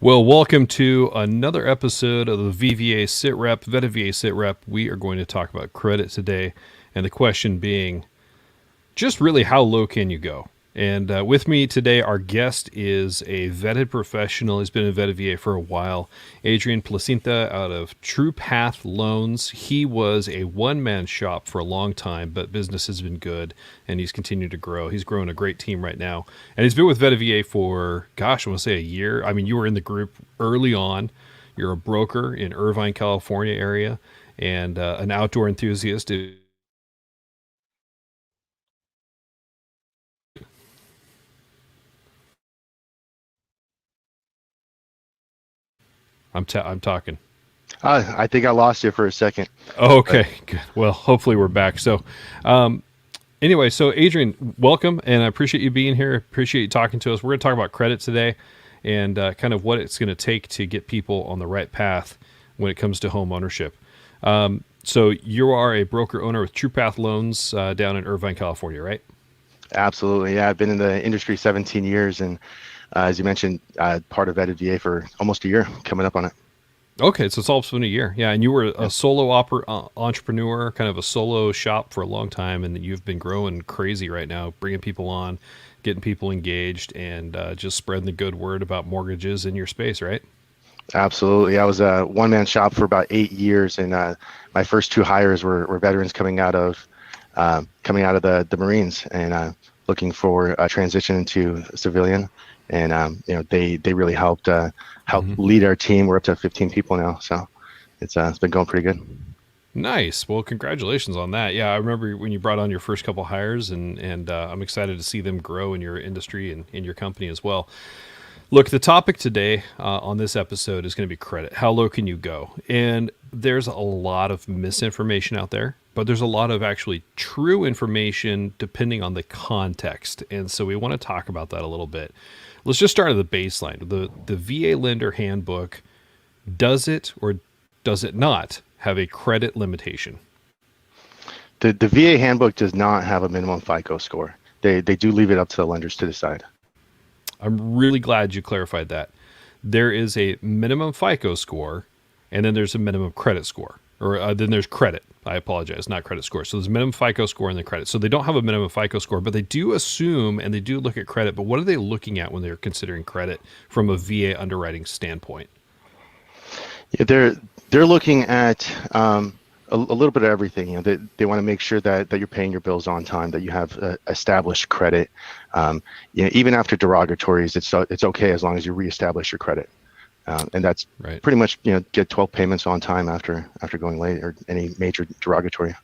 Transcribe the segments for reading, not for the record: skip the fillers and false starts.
Well, welcome to another episode of the VVA SitRep, VetaVA SitRep. We are going to talk about credit today, and the question being, just really how low can you go? And with me today, our guest is a vetted professional. He's been in VetaVA for a while. Adrian Placinta out of True Path Loans. He was a one-man shop for a long time, but business has been good, and he's continued to grow. He's growing a great team right now. And he's been with VetaVA for, gosh, I want to say a year. I mean, you were in the group early on. You're a broker in Irvine, California area, and an outdoor enthusiast. I'm talking. I think I lost you for a second. Oh, But okay, good. Well, hopefully we're back. Um, anyway, so Adrian, welcome, and I appreciate you being here. Appreciate you talking to us. We're going to talk about credit today, and kind of what it's going to take to get people on the right path when it comes to home ownership. So you are a broker owner with TruePath Loans down in Irvine, California, right? absolutely, yeah. I've been in the industry 17 years, and as you mentioned, part of VA for almost a year, coming up on it. Okay, so it's almost been a year. Yeah, and you were a solo entrepreneur, kind of a solo shop for a long time, and you've been growing crazy right now, bringing people on, getting people engaged, and just spreading the good word about mortgages in your space, right? Absolutely, I was a one-man shop for about 8 years, and my first two hires were veterans coming out of the Marines, and looking for a transition into civilian. And they really help Hmm. lead our team. We're up to 15 people now, so it's been going pretty good. Nice. Well, congratulations on that. Yeah, I remember when you brought on your first couple hires, and I'm excited to see them grow in your industry and in your company as well. Look, the topic today on this episode is going to be credit. How low can you go? And there's a lot of misinformation out there, but there's a lot of actually true information depending on the context. And so we want to talk about that a little bit. Let's just start at the baseline. The VA Lender Handbook, does it or does it not have a credit limitation? The VA handbook does not have a minimum FICO score. They do leave it up to the lenders to decide. I'm really glad you clarified that. There is a minimum FICO score, and then there's a minimum credit score, or then there's credit. I apologize, not credit score. So there's minimum FICO score and then credit. So they don't have a minimum FICO score, but they do assume and they do look at credit. But what are they looking at when they're considering credit from a VA underwriting standpoint? Yeah, they're looking at a little bit of everything. They want to make sure that you're paying your bills on time, that you have established credit. Even after derogatories, it's okay as long as you reestablish your credit. And that's Right. pretty much get 12 payments on time after going late or any major derogatory.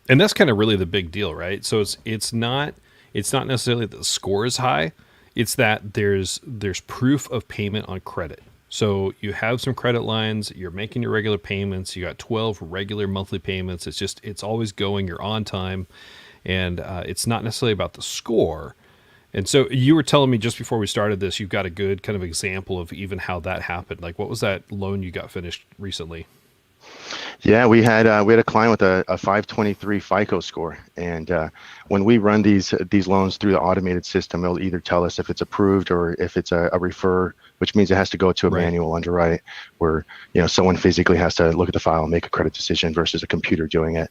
And that's kind of really the big deal, right? So it's not necessarily that the score is high. It's that there's proof of payment on credit. So you have some credit lines, you're making your regular payments, you got 12 regular monthly payments. It's always going, you're on time, and it's not necessarily about the score. And so you were telling me just before we started this, you've got a good kind of example of even how that happened. Like, what was that loan you got finished recently? Yeah, we had a client with a 523 FICO score, and when we run these loans through the automated system, it'll either tell us if it's approved or if it's a refer, which means it has to go to a Right. manual underwrite, where someone physically has to look at the file and make a credit decision versus a computer doing it.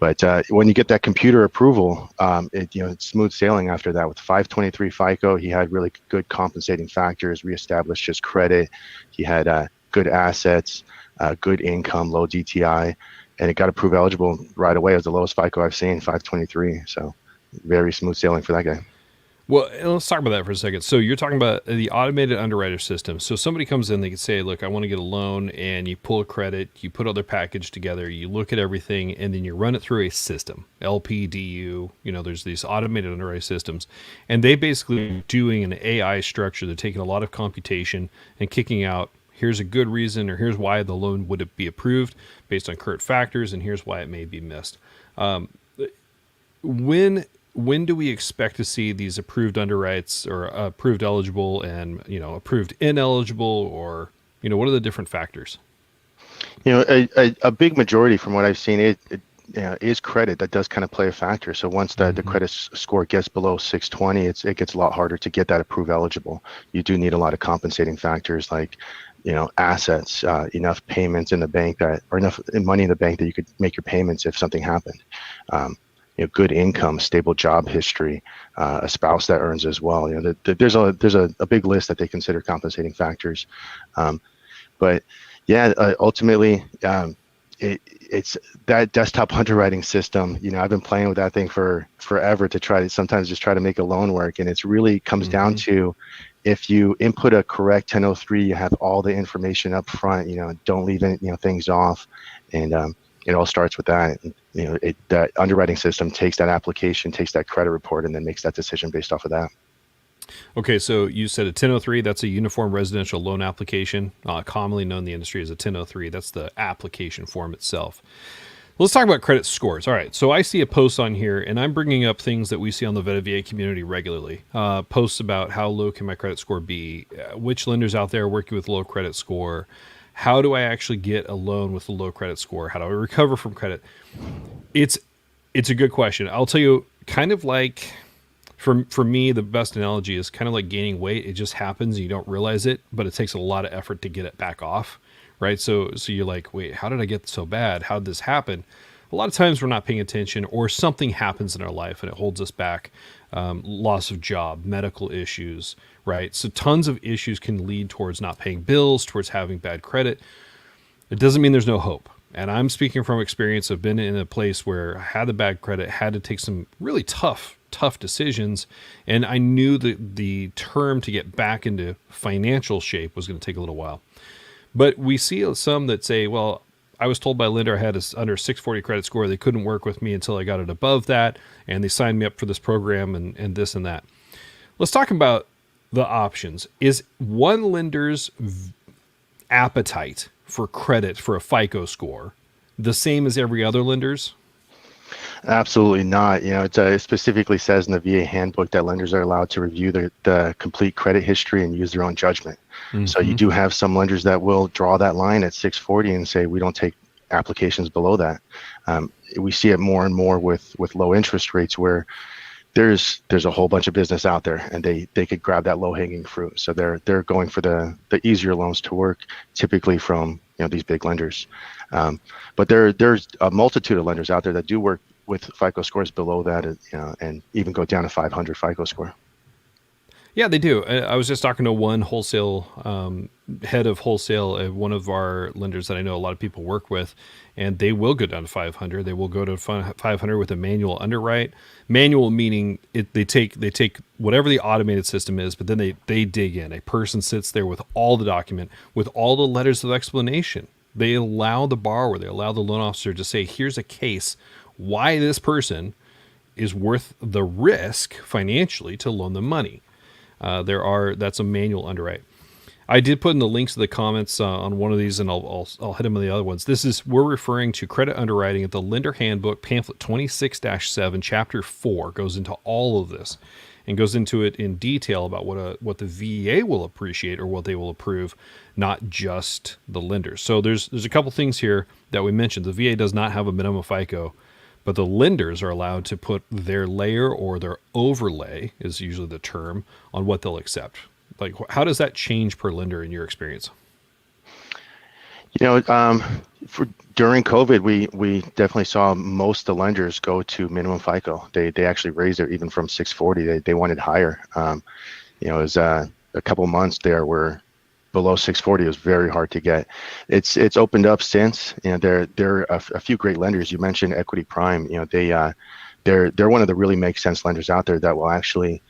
But when you get that computer approval, it's smooth sailing after that. With 523 FICO, he had really good compensating factors, reestablished his credit. He had good assets, good income, low DTI, and it got approved eligible right away. It was the lowest FICO I've seen, 523. So very smooth sailing for that guy. Well, and let's talk about that for a second. So you're talking about the automated underwriter system. So somebody comes in, they can say, "Look, I want to get a loan," and you pull a credit, you put all their package together, you look at everything, and then you run it through a system, LPDU. There's these automated underwriting systems, and they basically doing an AI structure. They're taking a lot of computation and kicking out. Here's a good reason, or here's why the loan would be approved based on current factors, and here's why it may be missed. When do we expect to see these approved underwrites or approved eligible and approved ineligible, or what are the different factors? A big majority from what I've seen, is credit, that does kind of play a factor. So once the Mm-hmm. credit score gets below 620, it gets a lot harder to get that approved eligible. You do need a lot of compensating factors like, assets, enough payments in the bank that, or enough money in the bank that you could make your payments if something happened. Good income, stable job history, a spouse that earns as well. There's a big list that they consider compensating factors. But yeah, ultimately, it's that desktop underwriting system. I've been playing with that thing for forever to sometimes just try to make a loan work, and it's really comes down Mm-hmm. to, if you input a correct 1003, you have all the information up front. Don't leave any, things off, and it all starts with that. That underwriting system takes that application, takes that credit report, and then makes that decision based off of that. Okay, so you said a 1003, that's a uniform residential loan application, commonly known in the industry as a 1003. That's the application form itself. Let's talk about credit scores. All right, so I see a post on here, and I'm bringing up things that we see on the VettaVA community regularly. Posts about how low can my credit score be, which lenders out there are working with low credit score, how do I actually get a loan with a low credit score, how do I recover from credit? It's a good question. I'll tell you, kind of like for me, the best analogy is kind of like gaining weight. It just happens, and you don't realize it, but it takes a lot of effort to get it back off, right? So you're like, wait, how did I get so bad? How did this happen? A lot of times we're not paying attention, or something happens in our life and it holds us back. Loss of job, medical issues, right? So tons of issues can lead towards not paying bills, towards having bad credit. It doesn't mean there's no hope. And I'm speaking from experience. I've been in a place where I had the bad credit, had to take some really tough decisions, and I knew that the term to get back into financial shape was going to take a little while. But we see some that say, well, I was told by a lender I had under 640 credit score. They couldn't work with me until I got it above that, and they signed me up for this program and this and that. Let's talk about the options. Is one lender's appetite for credit for a FICO score the same as every other lender's? Absolutely not. It specifically says in the VA handbook that lenders are allowed to review the complete credit history and use their own judgment. So you Mm-hmm. do have some lenders that will draw that line at 640 and say, we don't take applications below that. We see it more and more with low interest rates, where there's a whole bunch of business out there, and they could grab that low hanging fruit. So they're going for the easier loans to work, typically from these big lenders. But there's a multitude of lenders out there that do work with FICO scores below that, and even go down to 500 FICO score. Yeah, they do. I was just talking to one wholesale head of wholesale at one of our lenders that I know a lot of people work with, and they will go down to 500. They will go to 500 with a manual underwrite. Manual meaning they take whatever the automated system is, but then they dig in. A person sits there with all the document, with all the letters of explanation. They allow the borrower, they allow the loan officer to say, here's a case why this person is worth the risk financially to loan them money. That's a manual underwrite. I did put in the links to the comments on one of these, and I'll hit them on the other ones. We're referring to credit underwriting at the Lender Handbook, pamphlet 26-7, chapter 4 goes into all of this, and goes into it in detail about what the VA will appreciate or what they will approve, not just the lenders. So there's a couple things here that we mentioned. The VA does not have a minimum FICO, but the lenders are allowed to put their layer, or their overlay is usually the term, on what they'll accept. Like, how does that change per lender in your experience? During COVID, we definitely saw most of the lenders go to minimum FICO. They actually raised it even from 640. They wanted higher. It was a couple months there where below 640 was very hard to get. It's opened up since. There are a few great lenders. You mentioned Equity Prime. They're one of the really make sense lenders out there that will actually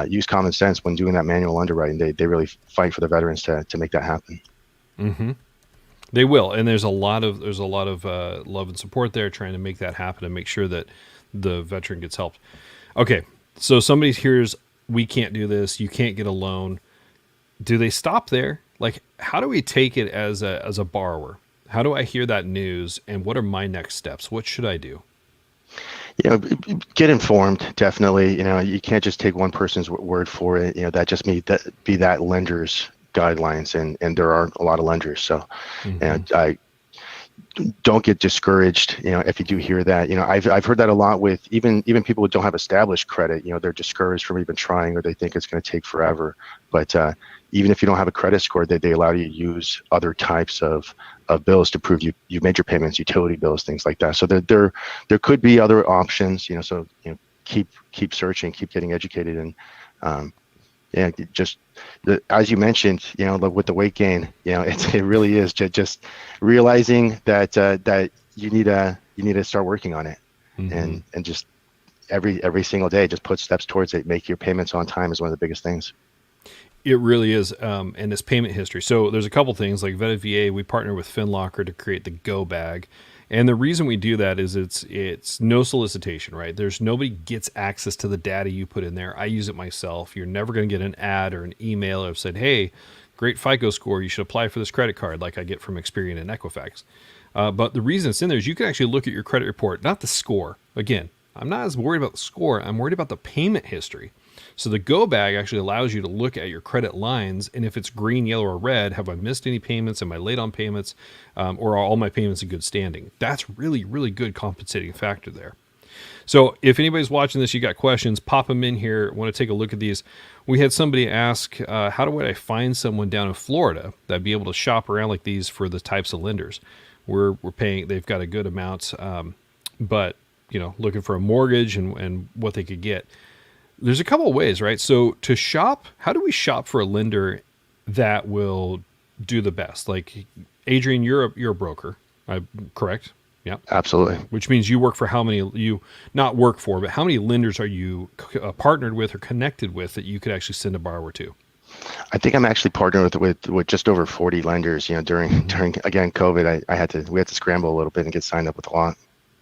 use common sense when doing that manual underwriting. They really fight for the veterans to make that happen. Mm-hmm. They will, and there's a lot of love and support there, trying to make that happen and make sure that the veteran gets helped. Okay, so somebody hears, we can't do this, you can't get a loan. Do they stop there? Like, how do we take it as a borrower? How do I hear that news, and what are my next steps? What should I do? Get informed, definitely. You can't just take one person's word for it. That just be that lender's guidelines, and there are a lot of lenders. So, Mm-hmm. and I don't get discouraged. If you do hear that, I've heard that a lot with even people who don't have established credit. They're discouraged from even trying, or they think it's going to take forever. But even if you don't have a credit score, they allow you to use other types of bills to prove you've made your payments, utility bills, things like that. So there could be other options. So keep searching, keep getting educated, and just as you mentioned, with the weight gain, it really is just realizing that you need to start working on it, and just every single day, just put steps towards it. Make your payments on time is one of the biggest things. It really is, and this payment history. So there's a couple things like VetaVA. We partner with FinLocker to create the Go Bag, and the reason we do that is it's no solicitation, right? There's nobody gets access to the data you put in there. I use it myself. You're never going to get an ad or an email or said, "Hey, great FICO score. You should apply for this credit card," like I get from Experian and Equifax. But the reason it's in there is you can actually look at your credit report, not the score. Again, I'm not as worried about the score. I'm worried about the payment history. So the Go Bag actually allows you to look at your credit lines, and if it's green, yellow, or red, have I missed any payments? Am I late on payments? Or are all my payments in good standing? That's really, really good compensating factor there. So if anybody's watching this, you got questions, pop them in here. Want to take a look at these. We had somebody ask, how do I find someone down in Florida that'd be able to shop around like these for the types of lenders? We're paying, they've got a good amount, but looking for a mortgage and what they could get. There's a couple of ways, right? So to shop, how do we shop for a lender that will do the best? Like Adrian, you're a broker, correct? Yeah, absolutely. Which means you work for how many? You not work for, but how many lenders are you partnered with or connected with that you could actually send a borrower to? I think I'm actually partnered with just over 40 lenders. During again COVID, we had to scramble a little bit and get signed up with a lot.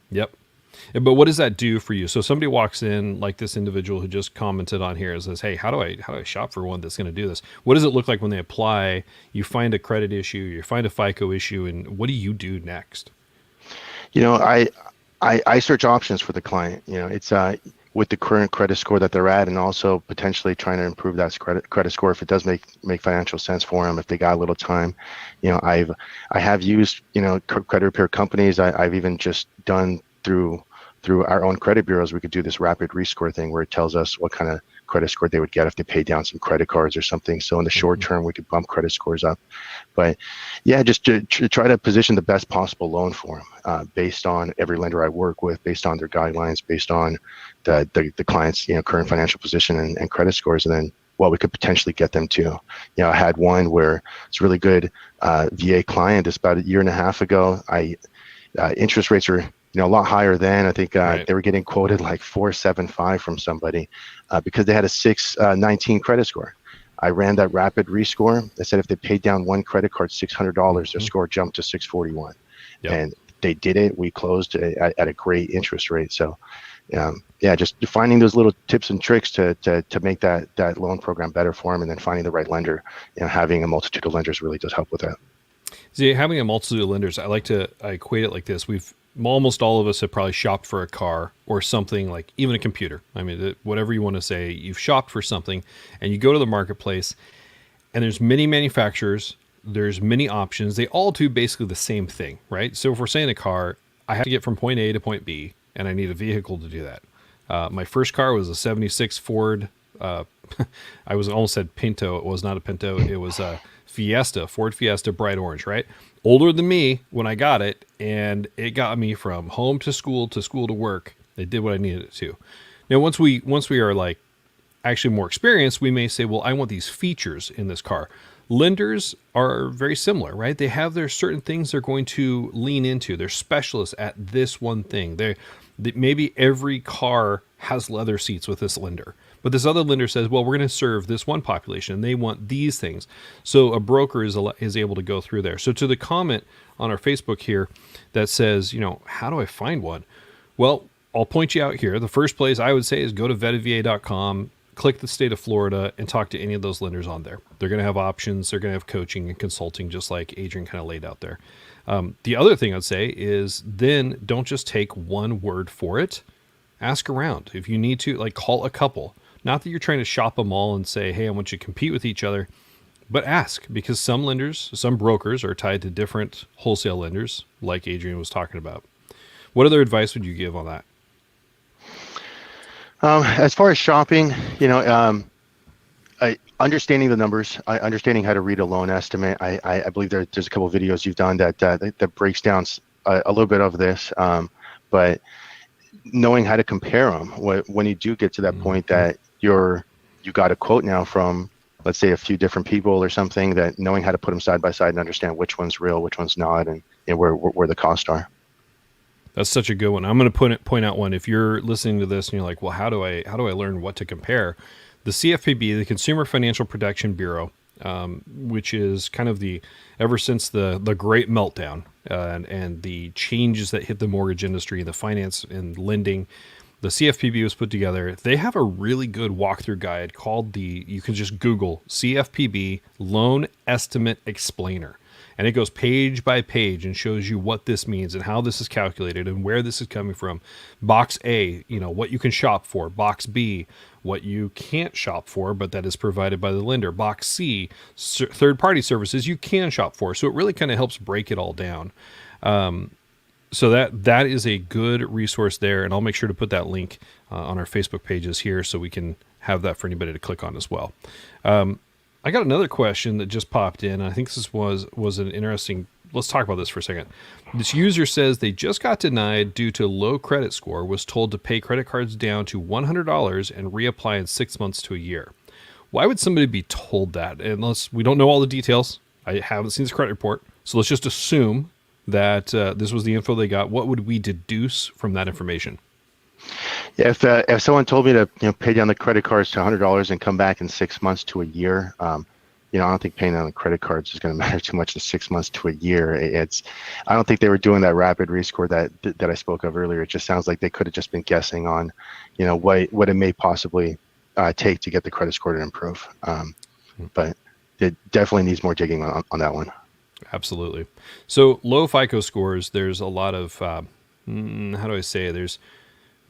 Yep. But what does that do for you? So somebody walks in like this individual who just commented on here and says, "Hey, how do I shop for one that's going to do this?" What does it look like when they apply? You find a credit issue, you find a FICO issue, and what do you do next? I search options for the client. It's with the current credit score that they're at, and also potentially trying to improve that credit score if it does make financial sense for them, if they got a little time. I have used credit repair companies. I've even just done through our own credit bureaus, we could do this rapid rescore thing where it tells us what kind of credit score they would get if they paid down some credit cards or something. So in the short term, we could bump credit scores up. But yeah, just to try to position the best possible loan for them, based on every lender I work with, based on their guidelines, based on the client's current financial position and credit scores, and then what we could potentially get them to. I had one where it's a really good VA client. It's about a year and a half ago. Interest rates were a lot higher than I think Right. They were getting quoted like 475 from somebody because they had a 619 credit score. I ran that rapid rescore. They said if they paid down one credit card $600, their score jumped to 641. Yep. And they did it. We closed at a great interest rate. So just finding those little tips and tricks to make that loan program better for them, and then finding the right lender. Having a multitude of lenders really does help with that. See, having a multitude of lenders, I equate it like this. Almost all of us have probably shopped for a car or something, like even a computer. I mean, whatever you want to say, you've shopped for something and you go to the marketplace and there's many manufacturers, there's many options. They all do basically the same thing, right? So if we're saying a car, I have to get from point A to point B and I need a vehicle to do that. My first car was a 76 Ford. I almost said Pinto. It was not a Pinto. It was a Ford Fiesta, bright orange, right? Older than me when I got it, and it got me from home to school to work. It did what I needed it to. Now, once we are like actually more experienced, we may say, well, I want these features in this car. Lenders are very similar, right? They have their certain things they're going to lean into. They're specialists at this one thing. Maybe every car has leather seats with this lender, but this other lender says, well, we're going to serve this one population and they want these things. So a broker is able to go through there. So to the comment on our Facebook here that says, how do I find one? Well, I'll point you out here. The first place I would say is go to vetava.com, click the state of Florida, and talk to any of those lenders on there. They're going to have options. They're going to have coaching and consulting, just like Adrian kind of laid out there. The other thing I'd say is then don't just take one word for it. Ask around. If you need to, call a couple. Not that you're trying to shop them all and say, hey, I want you to compete with each other, But ask, because some lenders, some brokers are tied to different wholesale lenders, like Adrian was talking about. What other advice would you give on that? As far as shopping, understanding the numbers, understanding how to read a loan estimate. I believe there's a couple of videos you've done that breaks down a little bit of this, but knowing how to compare them when you do get to that point that you got a quote now from, let's say, a few different people or something, that knowing how to put them side by side and understand which one's real, which one's not, and where the costs are. That's such a good one. I'm going to point out one. If you're listening to this and you're like, well, how do I learn what to compare? The CFPB, the Consumer Financial Protection Bureau, which is kind of ever since the great meltdown and the changes that hit the mortgage industry, the finance and lending, the CFPB was put together. They have a really good walkthrough guide called you can just Google CFPB Loan Estimate Explainer. And it goes page by page and shows you what this means and how this is calculated and where this is coming from. Box A, what you can shop for. Box B, what you can't shop for, but that is provided by the lender. Box C, third-party services you can shop for. So it really kind of helps break it all down. So that is a good resource there, and I'll make sure to put that link on our Facebook pages here so we can have that for anybody to click on as well. I got another question that just popped in. I think this was an interesting. Let's talk about this for a second. This user says they just got denied due to low credit score, was told to pay credit cards down to $100 and reapply in 6 months to a year. Why would somebody be told that? Unless we don't know all the details. I haven't seen this credit report. So let's just assume that this was the info they got. What would we deduce from that information? Yeah, if someone told me to pay down the credit cards to $100 and come back in 6 months to a year, I don't think paying down the credit cards is going to matter too much in 6 months to a year. I don't think they were doing that rapid rescore that I spoke of earlier. It just sounds like they could have just been guessing on, what it may possibly take to get the credit score to improve. But it definitely needs more digging on that one. Absolutely. So low FICO scores, there's a lot of, how do I say it?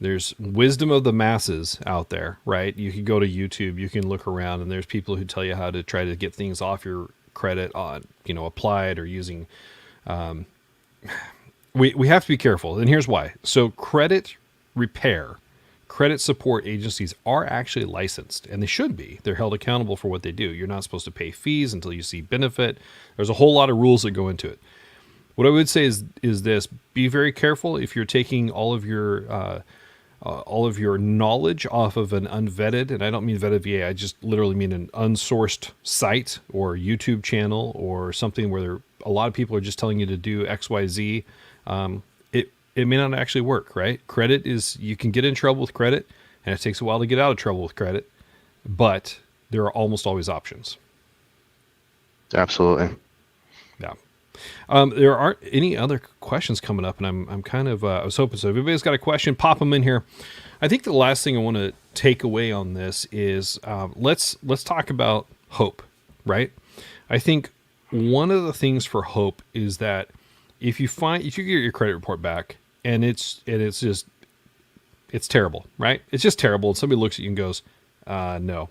There's wisdom of the masses out there, right? You can go to YouTube, you can look around, and there's people who tell you how to try to get things off your credit on, applied or using. We have to be careful, and here's why. So credit repair, credit support agencies are actually licensed, and they should be. They're held accountable for what they do. You're not supposed to pay fees until you see benefit. There's a whole lot of rules that go into it. What I would say is this: be very careful if you're taking all of your knowledge off of an unvetted, and I don't mean vetted VA, I just literally mean an unsourced site or YouTube channel or something where a lot of people are just telling you to do X, Y, Z. It may not actually work, right? Credit you can get in trouble with credit, and it takes a while to get out of trouble with credit, but there are almost always options. Absolutely. Yeah. There aren't any other questions coming up, and I'm kind of I was hoping so. If everybody's got a question, pop them in here. I think the last thing I want to take away on this is let's talk about hope, right? I think one of the things for hope is that if you get your credit report back and it's terrible, right? It's just terrible, and somebody looks at you and goes, no.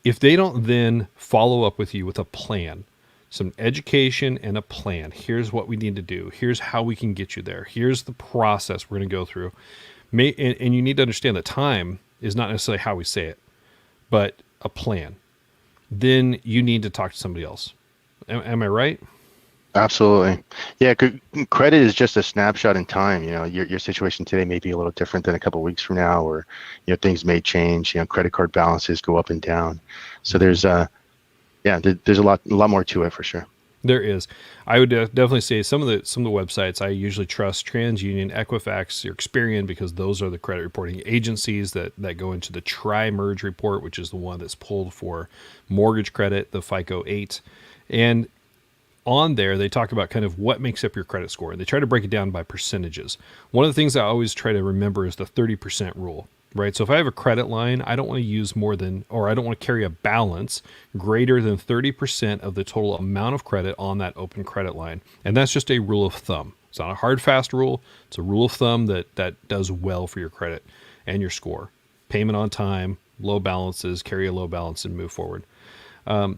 If they don't then follow up with you with a plan, some education and a plan. Here's what we need to do. Here's how we can get you there. Here's the process we're going to go through. And you need to understand that time is not necessarily how we say it, but a plan. Then you need to talk to somebody else. Am I right? Absolutely. Yeah, credit is just a snapshot in time. Your situation today may be a little different than a couple of weeks from now, or things may change. Credit card balances go up and down. So there's there's a lot more to it for sure. There is. I would definitely say some of the websites I usually trust: TransUnion, Equifax, or Experian, because those are the credit reporting agencies that go into the tri-merge report, which is the one that's pulled for mortgage credit, the FICO 8. And on there, they talk about kind of what makes up your credit score. They try to break it down by percentages. One of the things I always try to remember is the 30% rule, right? So if I have a credit line, I don't want to use I don't want to carry a balance greater than 30% of the total amount of credit on that open credit line. And that's just a rule of thumb. It's not a hard, fast rule. It's a rule of thumb that does well for your credit and your score. Payment on time, low balances, carry a low balance and move forward.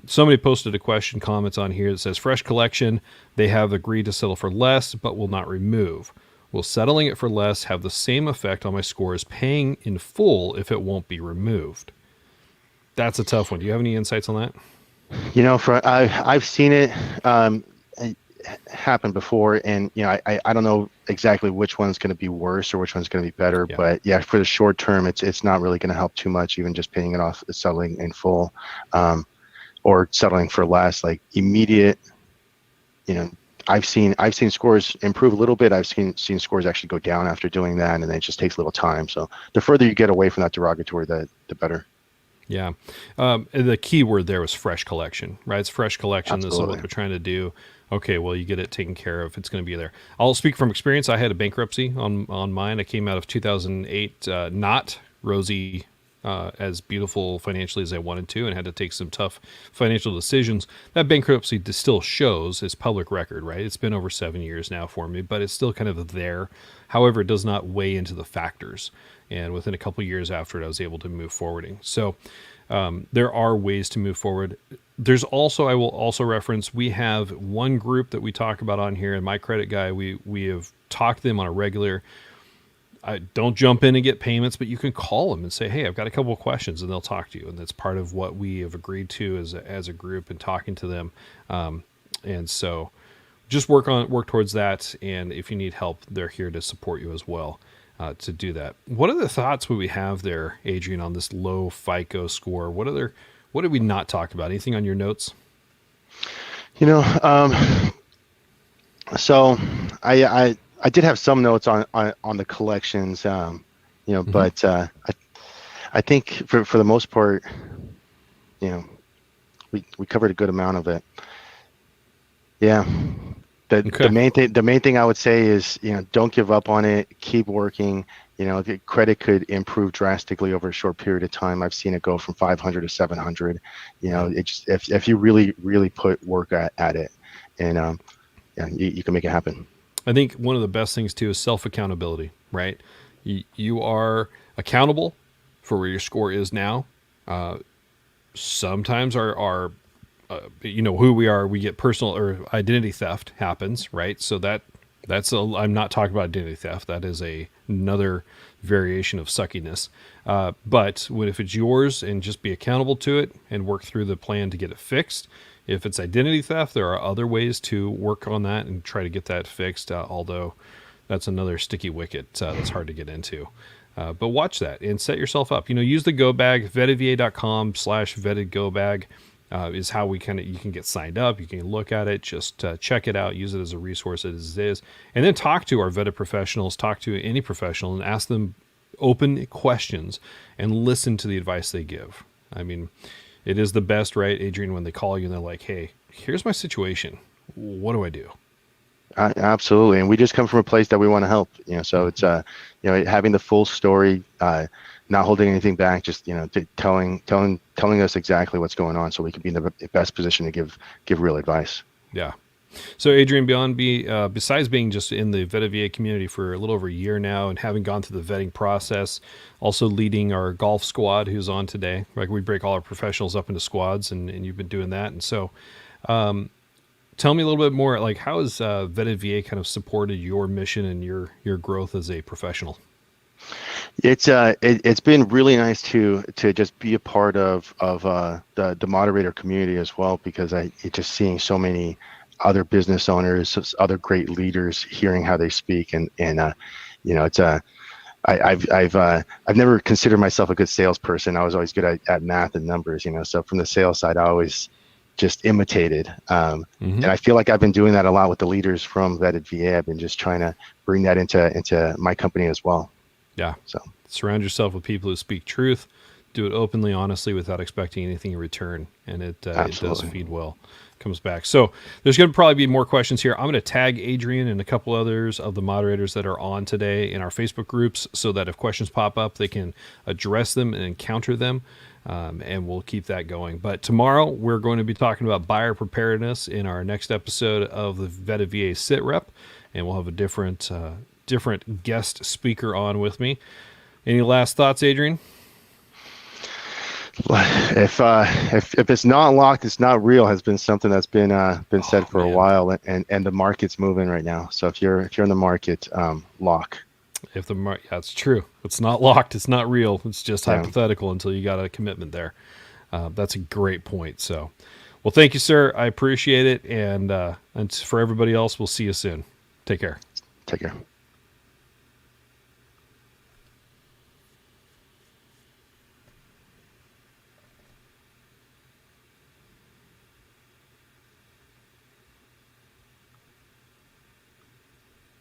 Somebody posted a comments on here that says, fresh collection, they have agreed to settle for less, but will not remove. Will settling it for less have the same effect on my score as paying in full if it won't be removed? That's a tough one. Do you have any insights on that? I've seen it happen before, and I don't know exactly which one's going to be worse or which one's going to be better. Yeah. But yeah, for the short term, it's not really going to help too much, even just paying it off, settling in full, or settling for less. Like immediate, I've seen scores improve a little bit. I've seen scores actually go down after doing that, and it just takes a little time. So the further you get away from that derogatory, the better. Yeah. The key word there was fresh collection, right? It's fresh collection. Absolutely. This is what they're trying to do. Okay, well, you get it taken care of. It's going to be there. I'll speak from experience. I had a bankruptcy on mine. I came out of 2008 not rosy, as beautiful financially as I wanted to, and had to take some tough financial decisions. That bankruptcy still shows as public record, right? It's been over 7 years now for me, but it's still kind of there. However, it does not weigh into the factors. And within a couple years after it, I was able to move forwarding. So there are ways to move forward. There's also, I will also reference, we have one group that we talk about on here, and My Credit Guy, we have talked to them on a regular. I don't jump in and get payments, but you can call them and say, hey, I've got a couple of questions, and they'll talk to you. And that's part of what we have agreed to as a group and talking to them. And so just work towards that. And if you need help, they're here to support you as well. To do that. What other thoughts would we have there, Adrian, on this low FICO score? What did we not talk about? Anything on your notes? So I did have some notes on the collections, Mm-hmm. but I think for the most part, we covered a good amount of it. Yeah. Okay. The main thing I would say is, don't give up on it. Keep working. The credit could improve drastically over a short period of time. I've seen it go from 500 to 700. It just, if you really put work at it, and you can make it happen. I think one of the best things too is self-accountability, right? You are accountable for where your score is now. Sometimes our who we are, we get personal or identity theft happens, right? So I'm not talking about identity theft. That is another variation of suckiness. But if it's yours, and just be accountable to it and work through the plan to get it fixed. If it's identity theft, there are other ways to work on that and try to get that fixed. Although that's another sticky wicket that's hard to get into. But watch that and set yourself up. Use the go bag, vetedva.com/vetted go bag. Is how you can get signed up. You can look at it, just check it out, use it as a resource as it is, and then talk to our vetted professionals, talk to any professional, and ask them open questions and listen to the advice they give. I mean, it is the best, right, Adrian, when they call you and they're like, hey, here's my situation. What do I do? Absolutely, and we just come from a place that we want to help. So it's having the full story, not holding anything back, just telling us exactly what's going on, so we can be in the best position to give real advice. Yeah. So Adrian, besides being just in the Vetted VA community for a little over a year now, and having gone through the vetting process, also leading our golf squad who's on today, like we break all our professionals up into squads, and you've been doing that, and so. Tell me a little bit more, like how has Vetted VA kind of supported your mission and your growth as a professional? It's been really nice to just be a part of the moderator community as well, because it's just seeing so many other business owners, other great leaders, hearing how they speak, and it's I've never considered myself a good salesperson. I was always good at math and numbers, so from the sales side, I always just imitated. And I feel like I've been doing that a lot with the leaders from Vetted VA. I've been just trying to bring that into my company as well. Yeah. So surround yourself with people who speak truth, do it openly, honestly, without expecting anything in return. And it does feed well. Comes back. So there's going to probably be more questions here. I'm going to tag Adrian and a couple others of the moderators that are on today in our Facebook groups, so that if questions pop up, they can address them and encounter them. And we'll keep that going. But tomorrow we're going to be talking about buyer preparedness in our next episode of the Vetted VA Sit Rep, and we'll have a different guest speaker on with me. Any last thoughts, Adrian? If it's not locked, it's not real has been something that's been said for a Man. while, and the market's moving right now. So if you're in the market, lock. If the yeah, it's true. It's not locked. It's not real. It's just Yeah. hypothetical until you got a commitment there. That's a great point. So, well, thank you, sir. I appreciate it. And for everybody else, we'll see you soon. Take care. Take care.